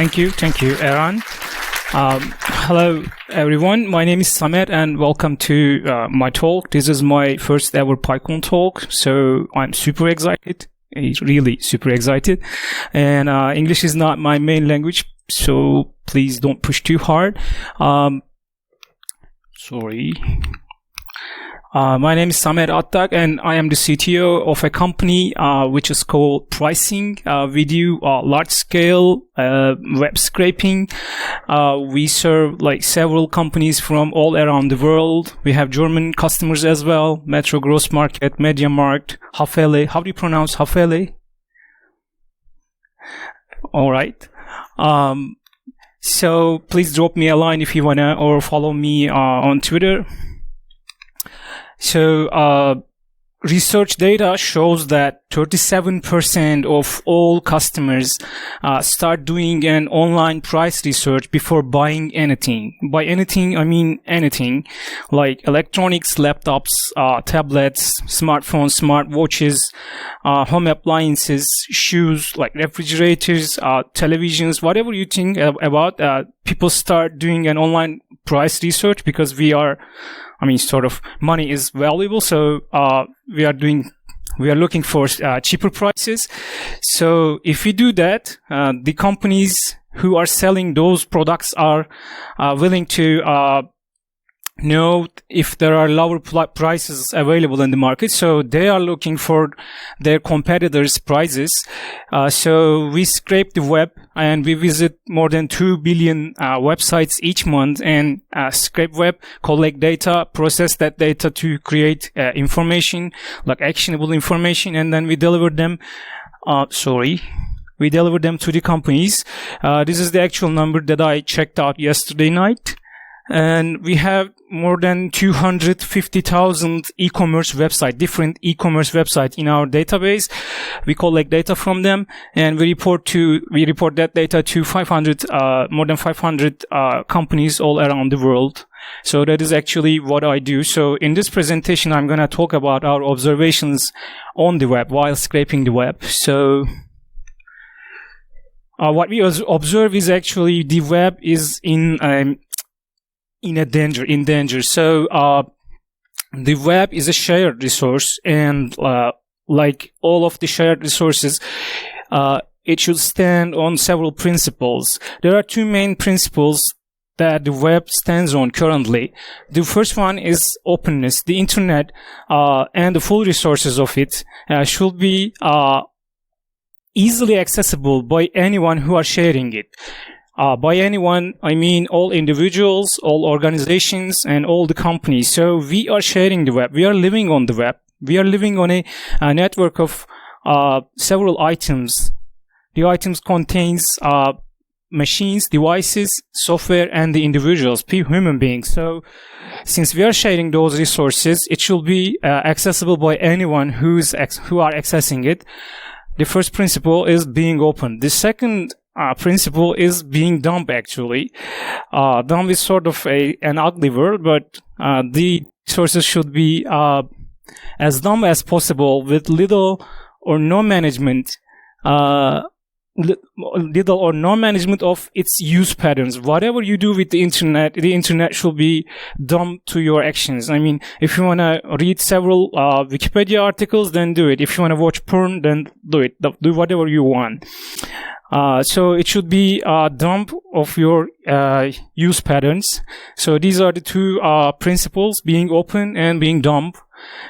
Thank you, Aaron. Hello, everyone. My name is Samet, and welcome to my talk. This is my first ever PyCon talk, so I'm super excited, really super excited. And English is not my main language, so please don't push too hard. Sorry. My name is Samet Atdag, and I am the CTO of a company which is called Pricing. We do large-scale web scraping. We serve like several companies from all around the world. We have German customers as well: Metro, Grossmarket, MediaMarkt, Hafele. How do you pronounce Hafele? All right. So please drop me a line if you wanna, or follow me on Twitter. So, research data shows that 37% of all customers start doing an online price research before buying anything. By anything, I mean anything, like electronics, laptops, tablets, smartphones, smartwatches, home appliances, shoes, like refrigerators, televisions, whatever you think about. People start doing an online price research because sort of money is valuable, so we are looking for cheaper prices. So if we do that, the companies who are selling those products are willing to know if there are lower prices available in the market. So they are looking for their competitors' prices. So we scrape the web and we visit more than 2 billion websites each month and scrape web, collect data, process that data to create information, like actionable information, and then we deliver them. We deliver them to the companies. This is the actual number that I checked out yesterday night. And we have more than 250,000 e-commerce websites, different e-commerce websites in our database. We collect data from them, and we report that data to more than 500 companies all around the world. So that is actually what I do. So in this presentation, I'm going to talk about our observations on the web while scraping the web. So what we observe is actually the web is in danger. So, the web is a shared resource, and, like all of the shared resources, it should stand on several principles. There are two main principles that the web stands on currently. The first one is openness. The internet, and the full resources of it, should be, easily accessible by anyone who are sharing it. By anyone, I mean all individuals, all organizations, and all the companies. So we are sharing the web. We are living on the web. We are living on a network of several items. The items contains machines, devices, software, and the individuals, human beings. So since we are sharing those resources, it should be accessible by anyone who are accessing it. The first principle is being open. The second principle is being dumb, actually. Dumb is sort of an ugly word, but the sources should be as dumb as possible, with little or no management of its use patterns. Whatever you do with the internet should be dumb to your actions. I mean, if you want to read several Wikipedia articles, then do it. If you want to watch porn, then do it. Do whatever you want. So it should be dumb of your use patterns. So these are the two principles: being open and being dumb.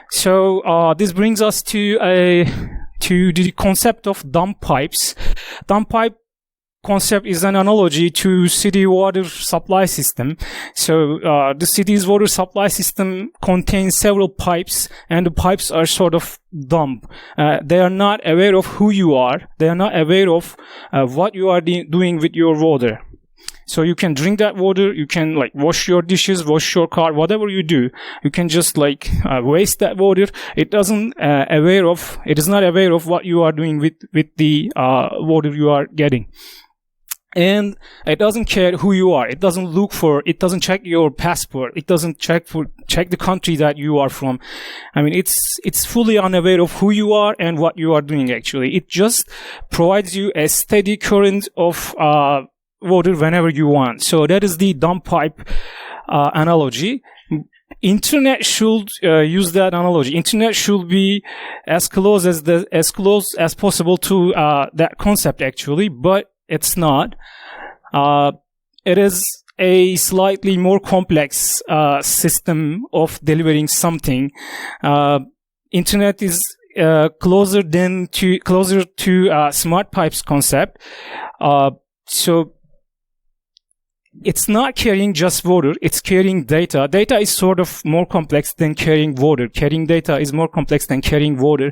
So this brings us to the concept of dumb pipes. Dumb pipe concept is an analogy to city water supply system. So the city's water supply system contains several pipes, and the pipes are sort of dumb. They are not aware of who you are. They are not aware of what you are doing with your water. So you can drink that water, you can like wash your dishes, wash your car, whatever you do, you can just like waste that water. It is not aware of what you are doing with the water you are getting. And it doesn't care who you are. It doesn't check your passport. It doesn't check the country that you are from. I mean, it's fully unaware of who you are and what you are doing, actually. It just provides you a steady current of water whenever you want. So that is the dump pipe analogy. Internet should use that analogy. Internet should be as close as possible to that concept, actually, but it's not. It is a slightly more complex system of delivering something. Internet is closer to smart pipes concept. So it's not carrying just water, it's carrying data. Data is sort of more complex than carrying water. Carrying data is more complex than carrying water.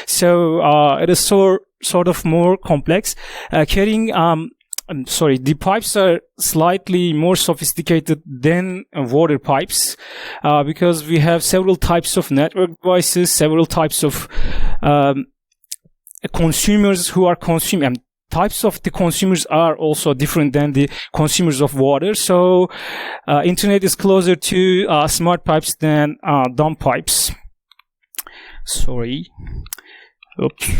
So it is sort of more complex. The pipes are slightly more sophisticated than water pipes, because we have several types of network devices, several types of consumers who are consuming. Types of the consumers are also different than the consumers of water. So internet is closer to smart pipes than dumb pipes. Sorry. Oops.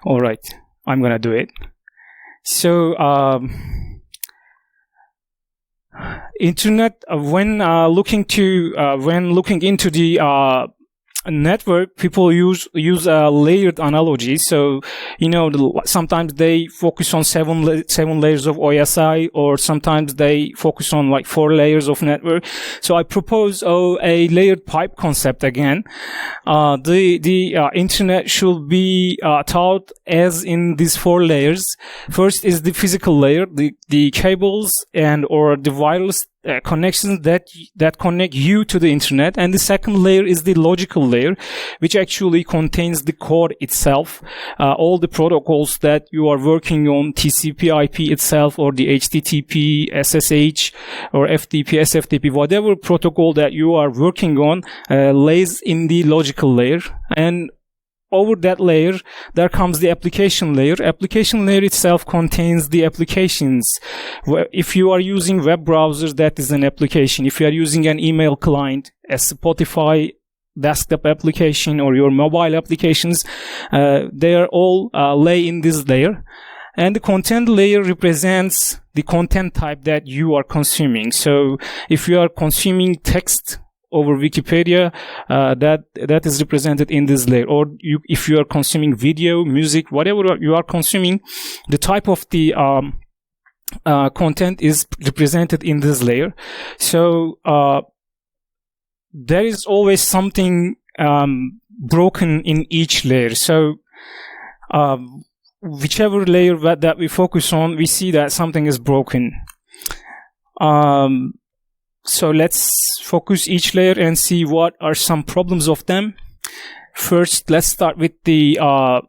All right, I'm gonna do it. So internet, when looking into the network, people use a layered analogy. So, sometimes they focus on seven layers of OSI, or sometimes they focus on like 4 layers of network. So I propose a layered pipe concept again. The internet should be taught as in these 4 layers. First is the physical layer, the cables or the wireless connections that connect you to the internet. And the second layer is the logical layer, which actually contains the code itself, all the protocols that you are working on, TCP/IP itself, or the HTTP, SSH, or FTP, SFTP, whatever protocol that you are working on lays in the logical layer. And over that layer, there comes the application layer. Application layer itself contains the applications. If you are using web browsers, that is an application. If you are using an email client, a Spotify desktop application, or your mobile applications, they are all lay in this layer. And the content layer represents the content type that you are consuming. So if you are consuming text over Wikipedia, that is represented in this layer. Or if you are consuming video, music, whatever you are consuming, the type of the content is represented in this layer. So there is always something broken in each layer. So whichever layer that we focus on, we see that something is broken. So let's focus each layer and see what are some problems of them. First, let's start with the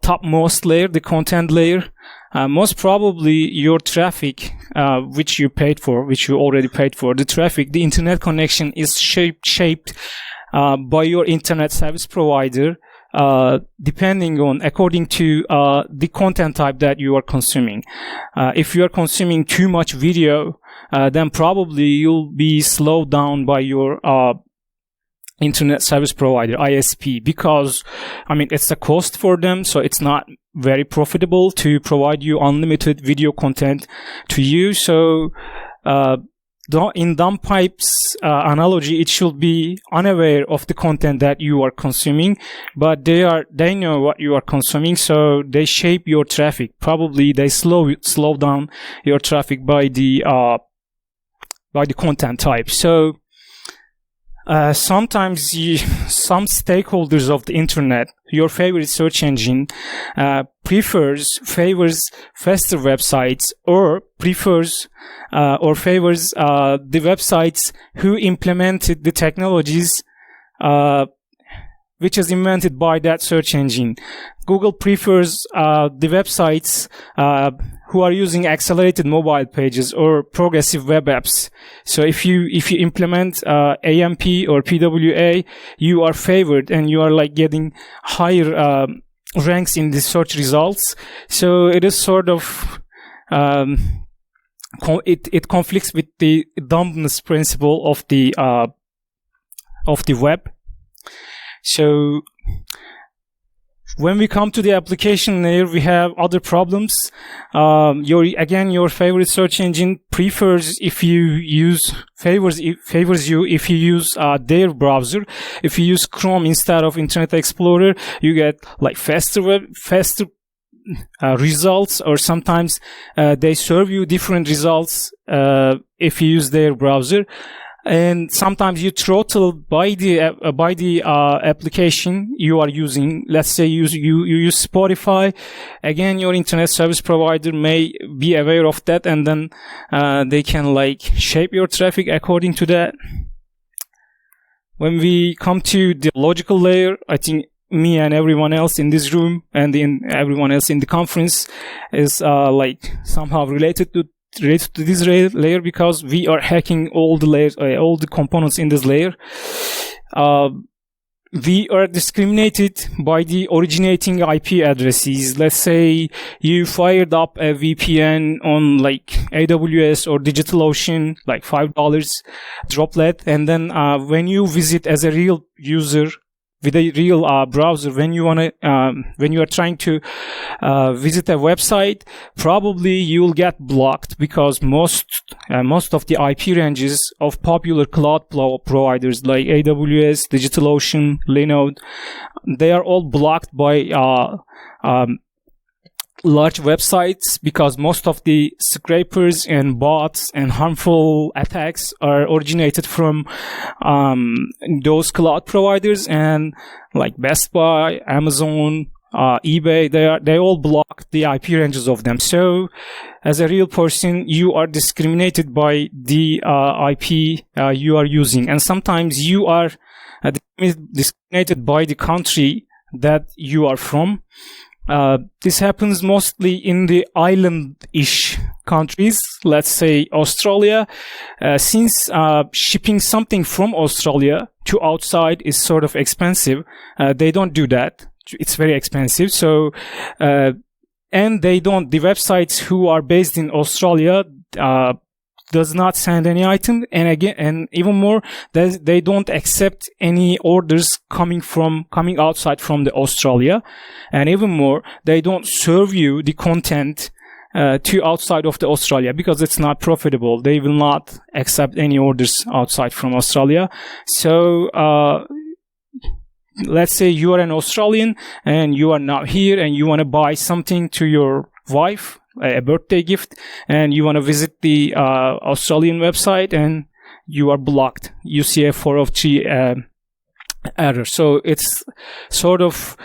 topmost layer, the content layer. Most probably your traffic, which you already paid for, the traffic, the internet connection is shaped by your internet service provider, according to the content type that you are consuming. If you are consuming too much video, then probably you'll be slowed down by your internet service provider, ISP, because it's a cost for them, so it's not very profitable to provide you unlimited video content to you. So in dumb pipes analogy, it should be unaware of the content that you are consuming, but they know what you are consuming, so they shape your traffic. Probably they slow down your traffic by the content type. So sometimes some stakeholders of the internet, your favorite search engine, favors faster websites, or favors the websites who implemented the technologies which is invented by that search engine. Google prefers the websites who are using accelerated mobile pages or progressive web apps. So if you implement AMP or PWA, you are favored and you are like getting higher ranks in the search results. So it is sort of it conflicts with the dumbness principle of the web. So When we come to the application layer, we have other problems. Your favorite search engine favors you if you use their browser. If you use Chrome instead of Internet Explorer, you get like faster results, or sometimes they serve you different results if you use their browser. And sometimes you throttle by the application you are using. Let's say you use Spotify. Again, your internet service provider may be aware of that, and then they can like shape your traffic according to that. When we come to the logical layer, I think me and everyone else in this room and everyone else in the conference is like somehow related to this layer, because we are hacking all the layers, all the components in this layer. We are discriminated by the originating IP addresses. Let's say you fired up a VPN on like AWS or DigitalOcean, like $5 droplet, and then when you visit as a real user with a real browser, when you are trying to visit a website, probably you will get blocked, because most of the IP ranges of popular cloud providers like AWS, DigitalOcean, Linode, they are all blocked by large websites, because most of the scrapers and bots and harmful attacks are originated from those cloud providers, and like Best Buy, Amazon, eBay, they all block the IP ranges of them. So as a real person, you are discriminated by the IP you are using, and sometimes you are discriminated by the country that you are from. This happens mostly in the island-ish countries, let's say Australia. Since shipping something from Australia to outside is sort of expensive, they don't do that. It's very expensive. So, and the websites who are based in Australia, does not send any item, and even more, they don't accept any orders coming outside from the Australia, and even more, they don't serve you the content to outside of the Australia, because it's not profitable. They will not accept any orders outside from Australia. So let's say you are an Australian and you are now here and you want to buy something to your wife, a birthday gift, and you want to visit the Australian website, and you are blocked. You see a 403 error. So it sort of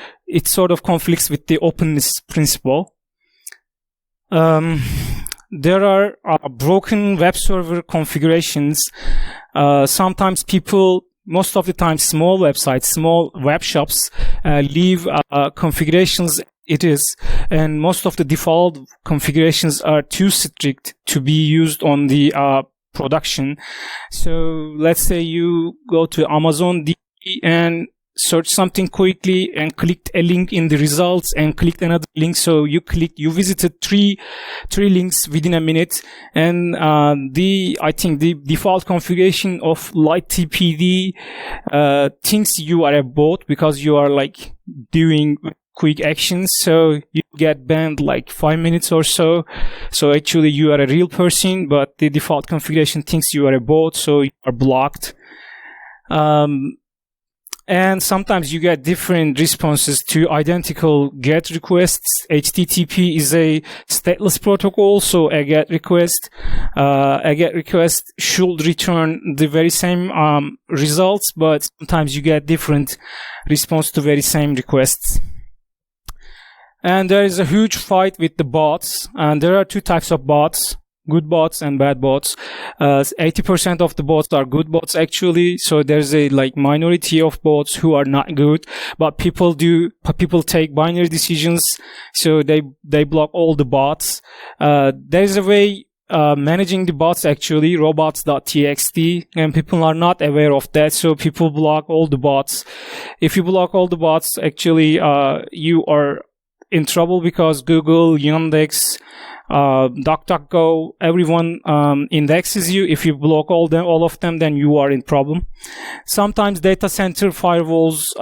conflicts with the openness principle. There are broken web server configurations. Sometimes most of the time, small websites, small web shops leave configurations and most of the default configurations are too strict to be used on the production. So let's say you go to Amazon and search something quickly and clicked a link in the results and clicked another link. So you visited three links within a minute, and I think the default configuration of light TPD thinks you are a bot, because you are like doing quick actions, so you get banned like 5 minutes or so. So actually you are a real person, but the default configuration thinks you are a bot, so you are blocked. And sometimes you get different responses to identical GET requests. HTTP is a stateless protocol, so a GET request should return the very same results, but sometimes you get different response to very same requests. And there is a huge fight with the bots, and there are two types of bots: good bots and bad bots. 80% of the bots are good bots actually, so there's a like minority of bots who are not good, but people take binary decisions, so they block all the bots. There's a way managing the bots actually, robots.txt, and people are not aware of that, so people block all the bots. If you block all the bots, actually you are in trouble, because Google, Yandex, DuckDuckGo, everyone indexes you. If you block all of them, then you are in problem. Sometimes data center firewalls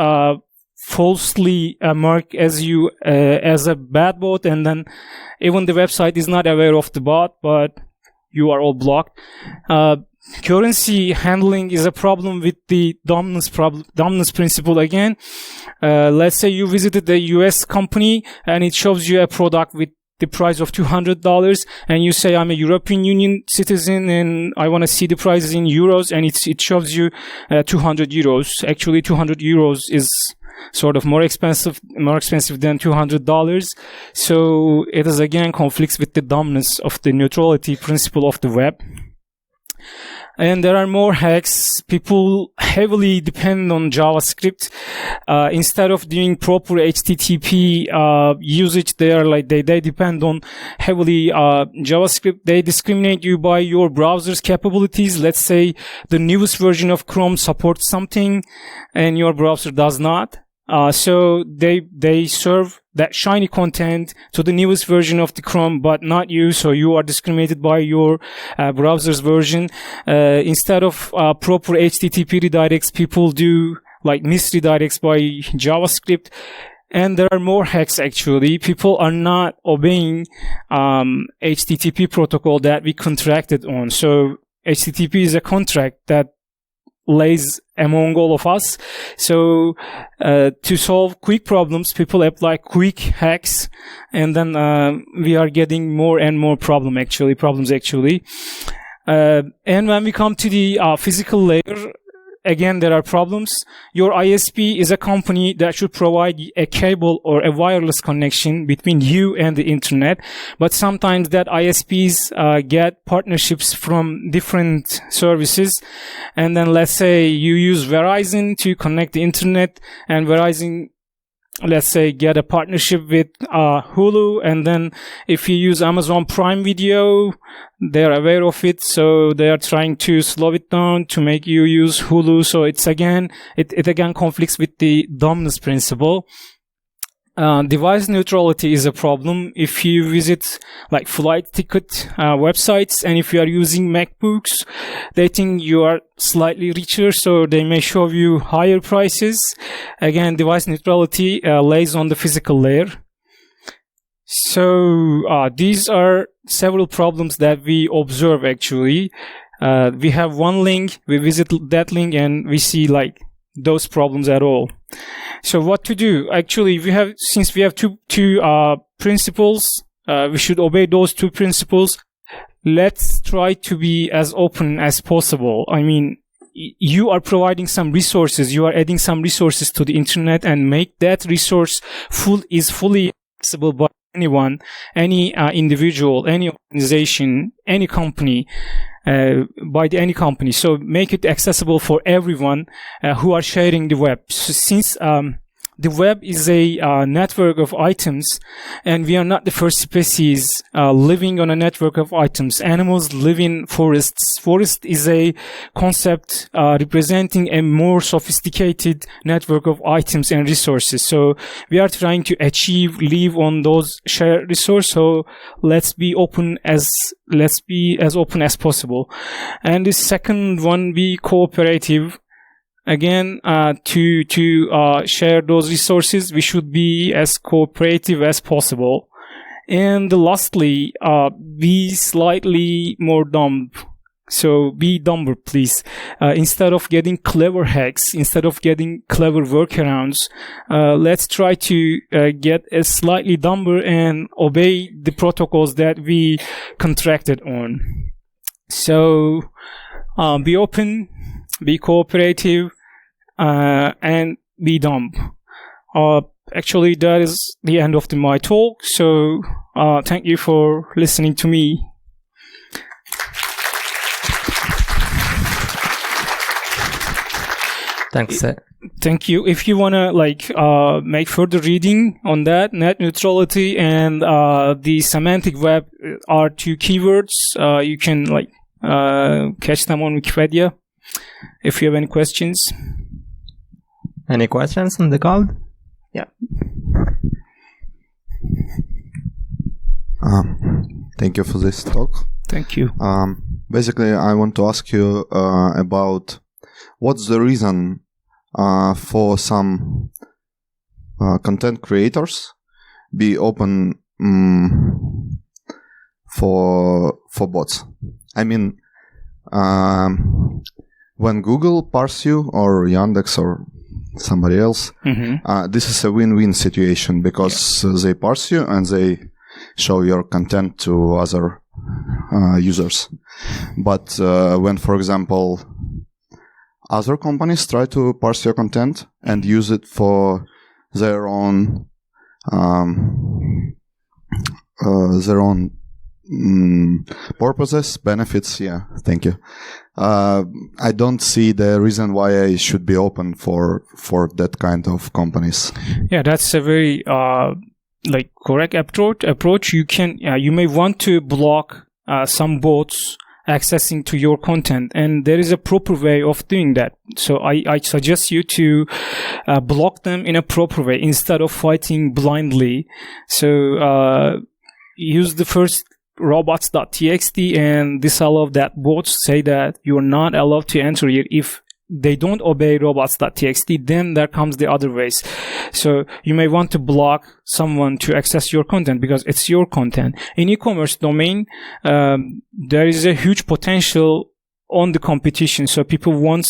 falsely mark as you as a bad bot, and then even the website is not aware of the bot, but you are all blocked. Currency handling is a problem with the dominance principle again. Let's say you visited a US company and it shows you a product with the price of $200, and you say, I'm a European Union citizen and I want to see the prices in euros, and it shows you 200 euros. Actually, 200 euros is sort of more expensive than $200. So it is again conflicts with the dominance of the neutrality principle of the web. And there are more hacks. People heavily depend on JavaScript. Instead of doing proper HTTP usage, they depend on heavily JavaScript. They discriminate you by your browser's capabilities. Let's say the newest version of Chrome supports something and your browser does not. So they serve that shiny content to the newest version of the Chrome, but not you. So you are discriminated by your browser's version. Instead of proper HTTP redirects, people do like misredirects by JavaScript. And there are more hacks actually. People are not obeying HTTP protocol that we contracted on. So HTTP is a contract that lays among all of us. So to solve quick problems, people apply quick hacks, and then we are getting more and more problems actually. And when we come to the physical layer, again, there are problems. Your ISP is a company that should provide a cable or a wireless connection between you and the internet. But sometimes that ISPs get partnerships from different services. And then let's say you use Verizon to connect the internet, and Verizon, let's say, get a partnership with Hulu, and then if you use Amazon Prime Video, they're aware of it, so they are trying to slow it down to make you use Hulu. So it again conflicts with the dominance principle. Device neutrality is a problem. If you visit like flight ticket websites, and if you are using MacBooks, they think you are slightly richer, so they may show you higher prices. Again, device neutrality lays on the physical layer. So these are several problems that we observe actually. We have one link, we visit that link, and we see like those problems at all. So what to do? Actually, since we have two principles, we should obey those two principles. Let's try to be as open as possible. I mean, you are providing some resources, you are adding some resources to the internet, and make that resource fully accessible by anyone, any individual, any organization, any company. Any company. So make it accessible for everyone who are sharing the web. So since the web is a network of items, and we are not the first species living on a network of items. Animals live in forests. Forest is a concept representing a more sophisticated network of items and resources. So we are trying to live on those shared resources. So let's be as open as possible. And the second one, be cooperative. Again, to share those resources, we should be as cooperative as possible. And lastly, be slightly more dumb. So be dumber, please. Instead of getting clever hacks, instead of getting clever workarounds, let's try to get a slightly dumber and obey the protocols that we contracted on. So be open, be cooperative, and be dumb. Actually, that is the end of my talk. So thank you for listening to me. Thanks. Thank you. If you want to make further reading on that, net neutrality and the semantic web are two keywords. You can catch them on Wikipedia. If you have any questions. Any questions on the call? Yeah. Thank you for this talk. Thank you. Basically, I want to ask you about what's the reason for some content creators be open for bots. I mean, when Google parse you or Yandex or somebody else, this is a win-win situation because they parse you and they show your content to other users. But when, for example, other companies try to parse your content and use it for their own purposes, benefits. Yeah, thank you. I don't see the reason why I should be open for that kind of companies. Yeah, that's a very correct approach. You may want to block some bots accessing to your content, and there is a proper way of doing that. So I suggest you to block them in a proper way instead of fighting blindly. So use the first robots.txt and disallow that bots say that you're not allowed to enter here. If they don't obey robots.txt, then there comes the other ways. So you may want to block someone to access your content because it's your content. In e-commerce domain, there is a huge potential on the competition. So people want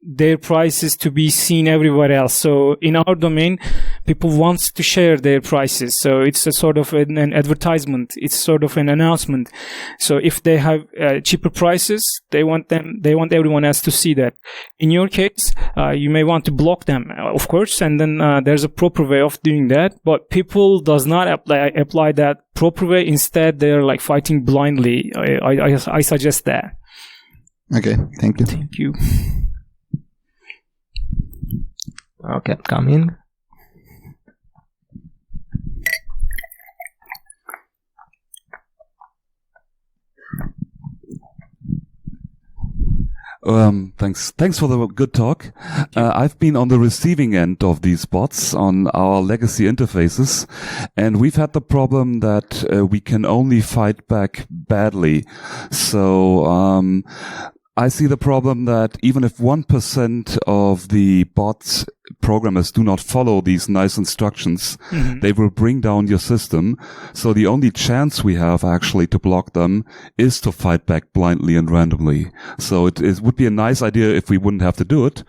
their prices to be seen everywhere else. So in our domain, people want to share their prices. So it's a sort of an advertisement. It's sort of an announcement. So if they have cheaper prices, they want everyone else to see that. In your case, you may want to block them, of course, and then there's a proper way of doing that. But people does not apply that proper way. Instead, they're like fighting blindly. I suggest that. Okay, thank you. Thank you. Okay, come in. Thanks for the good talk. I've been on the receiving end of these bots on our legacy interfaces, and we've had the problem that we can only fight back badly. So I see the problem that even if 1% of the bots programmers do not follow these nice instructions, they will bring down your system. So the only chance we have actually to block them is to fight back blindly and randomly. So it would be a nice idea if we wouldn't have to do it.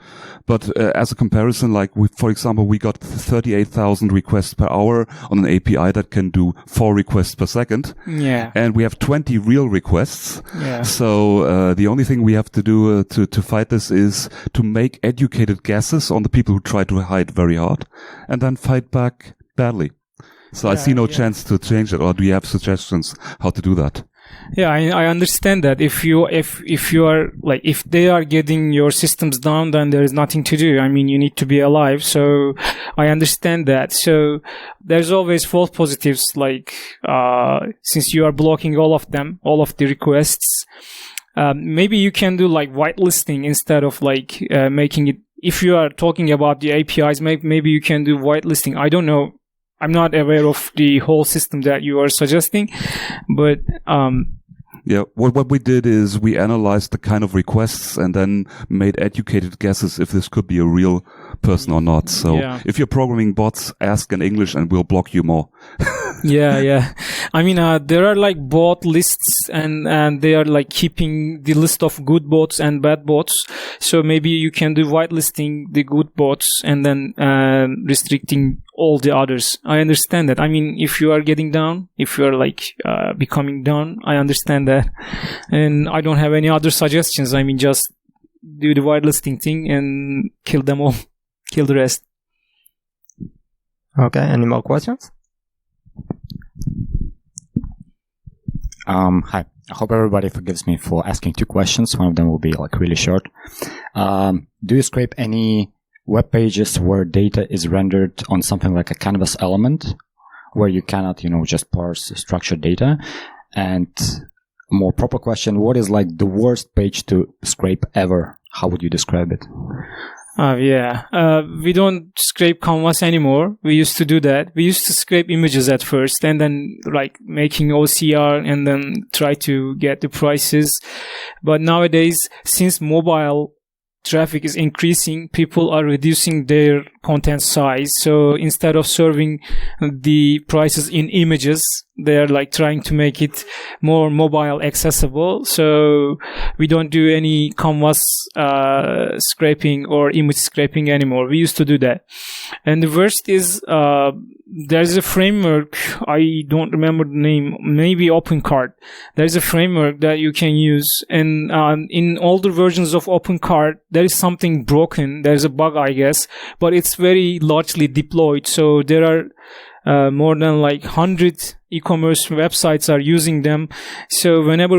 But as a comparison, like for example, we got 38,000 requests per hour on an API that can do 4 requests per second. Yeah. And we have 20 real requests. Yeah. So the only thing we have to do to fight this is to make educated guesses on the people who try to hide very hard and then fight back badly. So I see no chance to change it. Or do you have suggestions how to do that? Yeah, I understand that. If you are like, if they are getting your systems down, then there is nothing to do. I mean, you need to be alive. So I understand that. So there's always false positives. Like, since you are blocking all of them, all of the requests, maybe you can do like whitelisting instead of like making it. If you are talking about the APIs, maybe you can do whitelisting. I don't know. I'm not aware of the whole system that you are suggesting, but yeah, what we did is we analyzed the kind of requests and then made educated guesses if this could be a real person or not. So if you're programming bots, ask in English and we'll block you more. Yeah. I mean, there are like bot lists and they are like keeping the list of good bots and bad bots. So maybe you can do whitelisting the good bots and then restricting all the others. I understand that. I mean, if you are getting down, if you are like becoming down, I understand that. And I don't have any other suggestions. I mean, just do the whitelisting thing and kill them all. Kill the rest. Okay, any more questions? Hi. I hope everybody forgives me for asking 2 questions. One of them will be like really short. Do you scrape any web pages where data is rendered on something like a canvas element where you cannot, just parse structured data? And a more proper question, what is like the worst page to scrape ever? How would you describe it? We don't scrape canvas anymore. We used to do that. We used to scrape images at first and then like making OCR and then try to get the prices. But nowadays, since mobile traffic is increasing, people are reducing their content size. So instead of serving the prices in images, they're like trying to make it more mobile accessible. So we don't do any canvas scraping or image scraping anymore. We used to do that. And the worst is there's a framework, I don't remember the name, maybe OpenCart. There's a framework that you can use, and in older versions of OpenCart there is something broken. There's a bug, I guess, but it's very largely deployed. So there are more than like 100 e-commerce websites are using them. So whenever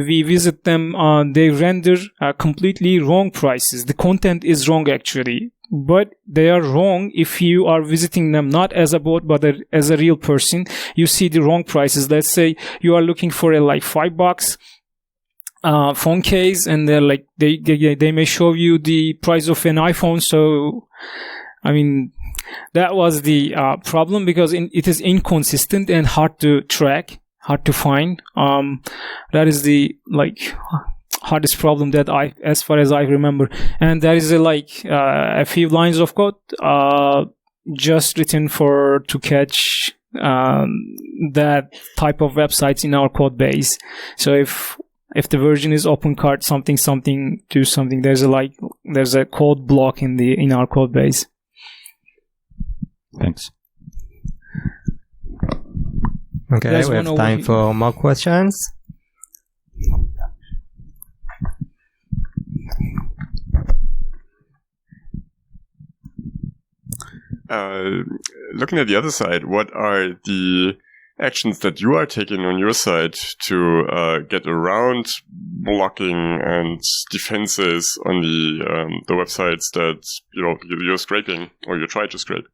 we visit them, they render completely wrong prices. The content is wrong actually, but they are wrong if you are visiting them not as a bot but as a real person. You see the wrong prices. Let's say you are looking for a like $5 phone case, and they're like they may show you the price of an iPhone. So I mean, that was the problem, because it is inconsistent and hard to track, hard to find. That is the like hardest problem that as far as I remember. And there is a few lines of code just written to catch that type of websites in our code base. So if the version is OpenCart something do something, there's a code block in our code base. Thanks. Okay, There's we have time for more questions. Looking at the other side, what are the actions that you are taking on your side to get around blocking and defenses on the websites that you're scraping or you try to scrape?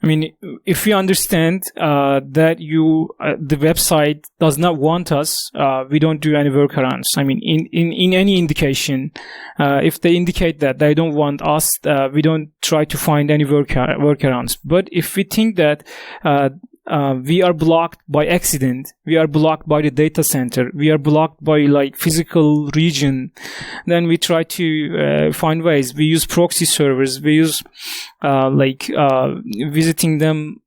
I mean, if we understand that the website does not want us, we don't do any workarounds. I mean, in any indication, if they indicate that they don't want us, we don't try to find any workarounds. But if we think that we are blocked by accident, we are blocked by the data center, we are blocked by like physical region, then we try to find ways. We use proxy servers, we use visiting them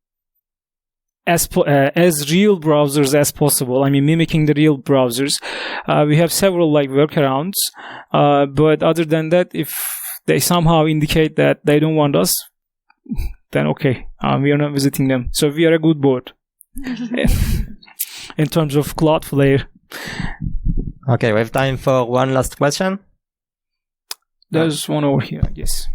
as real browsers as possible. I mean, mimicking the real browsers. We have several like workarounds, but other than that, if they somehow indicate that they don't want us, then okay, we are not visiting them. So we are a good board in terms of Cloudflare. Okay, we have time for one last question. There's one over here, I guess.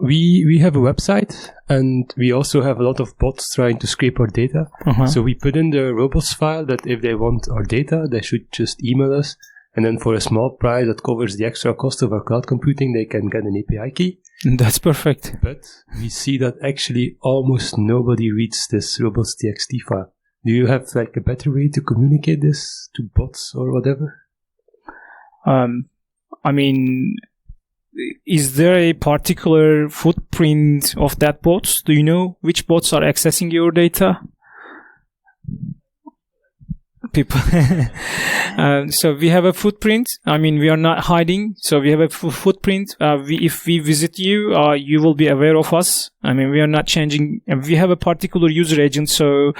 We have a website, and we also have a lot of bots trying to scrape our data. So we put in the robots file that if they want our data, they should just email us. And then for a small price that covers the extra cost of our cloud computing, they can get an API key. That's perfect. But we see that actually almost nobody reads this robots.txt file. Do you have like a better way to communicate this to bots or whatever? I mean, is there a particular footprint of that bot? Do you know which bots are accessing your data? People. So we have a footprint. I mean, we are not hiding. So we have a footprint. If we visit you, you will be aware of us. I mean, we are not changing. We have a particular user agent, so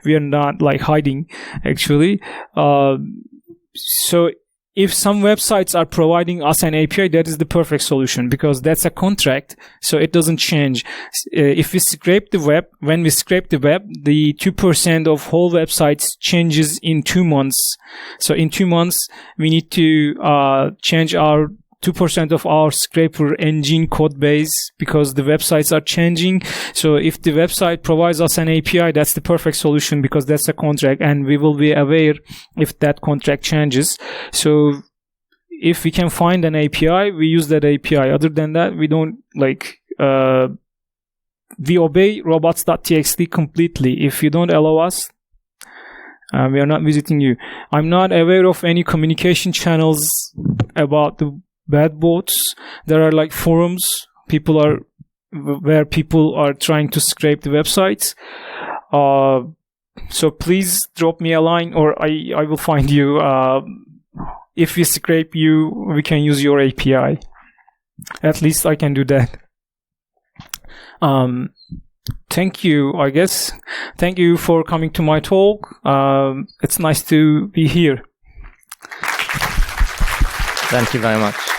we are not like hiding actually. So if some websites are providing us an API, that is the perfect solution, because that's a contract, so it doesn't change. If we scrape the web, when we scrape the web, the 2% of whole websites changes in 2 months. So in 2 months, we need to change our 2% of our scraper engine code base, because the websites are changing. So if the website provides us an API, that's the perfect solution, because that's a contract, and we will be aware if that contract changes. So if we can find an API, we use that API. Other than that, we don't we obey robots.txt completely. If you don't allow us, we are not visiting you. I'm not aware of any communication channels about the bad bots. There are like forums where people are trying to scrape the websites, So please drop me a line, or I will find you. If we scrape you, we can use your API. At least I can do that. Thank you, I guess. Thank you for coming to my talk. It's nice to be here. Thank you very much.